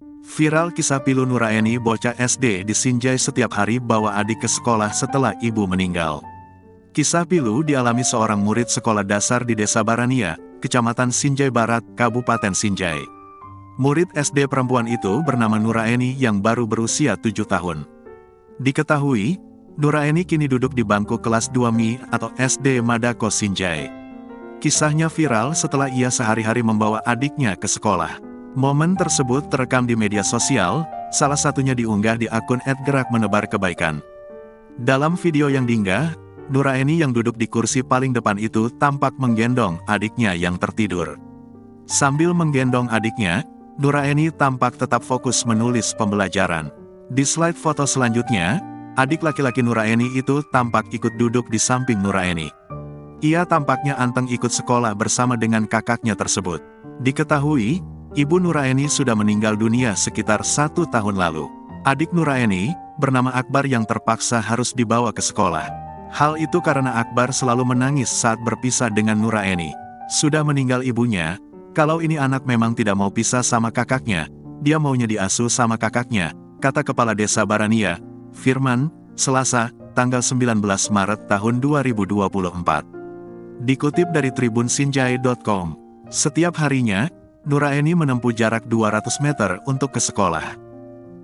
Viral kisah pilu Nuraeni, bocah SD di Sinjai setiap hari bawa adik ke sekolah setelah ibu meninggal. Kisah pilu dialami seorang murid sekolah dasar di Desa Barania, Kecamatan Sinjai Barat, Kabupaten Sinjai. Murid SD perempuan itu bernama Nuraeni yang baru berusia 7 tahun. Diketahui, Nuraeni kini duduk di bangku kelas 2 MI atau SD Madako Sinjai. Kisahnya viral setelah ia sehari-hari membawa adiknya ke sekolah. Momen tersebut terekam di media sosial, salah satunya diunggah di akun @gerakmenebarkebaikan. Dalam video yang diunggah, Nuraeni yang duduk di kursi paling depan itu tampak menggendong adiknya yang tertidur. Sambil menggendong adiknya, Nuraeni tampak tetap fokus menulis pembelajaran. Di slide foto selanjutnya, adik laki-laki Nuraeni itu tampak ikut duduk di samping Nuraeni. Ia tampaknya anteng ikut sekolah bersama dengan kakaknya tersebut. Diketahui, ibu Nuraeni sudah meninggal dunia sekitar 1 tahun lalu. Adik Nuraeni, bernama Akbar yang terpaksa harus dibawa ke sekolah. Hal itu karena Akbar selalu menangis saat berpisah dengan Nuraeni. Sudah meninggal ibunya, kalau ini anak memang tidak mau pisah sama kakaknya, dia maunya diasuh sama kakaknya, kata Kepala Desa Barania, Firman, Selasa, tanggal 19 Maret tahun 2024. Dikutip dari tribunsinjai.com, setiap harinya, Nuraeni menempuh jarak 200 meter untuk ke sekolah.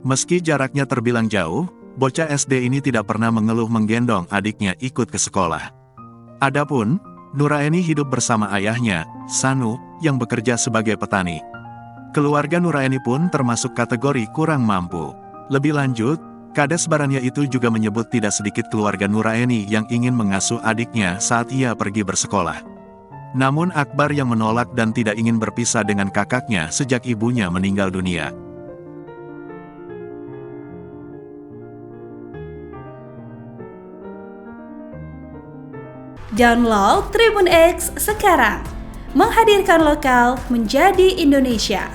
Meski jaraknya terbilang jauh, bocah SD ini tidak pernah mengeluh menggendong adiknya ikut ke sekolah. Adapun, Nuraeni hidup bersama ayahnya, Sanu, yang bekerja sebagai petani. Keluarga Nuraeni pun termasuk kategori kurang mampu. Lebih lanjut, Kades Barania itu juga menyebut tidak sedikit keluarga Nuraeni yang ingin mengasuh adiknya saat ia pergi bersekolah. Namun Akbar yang menolak dan tidak ingin berpisah dengan kakaknya sejak ibunya meninggal dunia. Download Tribun X sekarang, menghadirkan lokal menjadi Indonesia.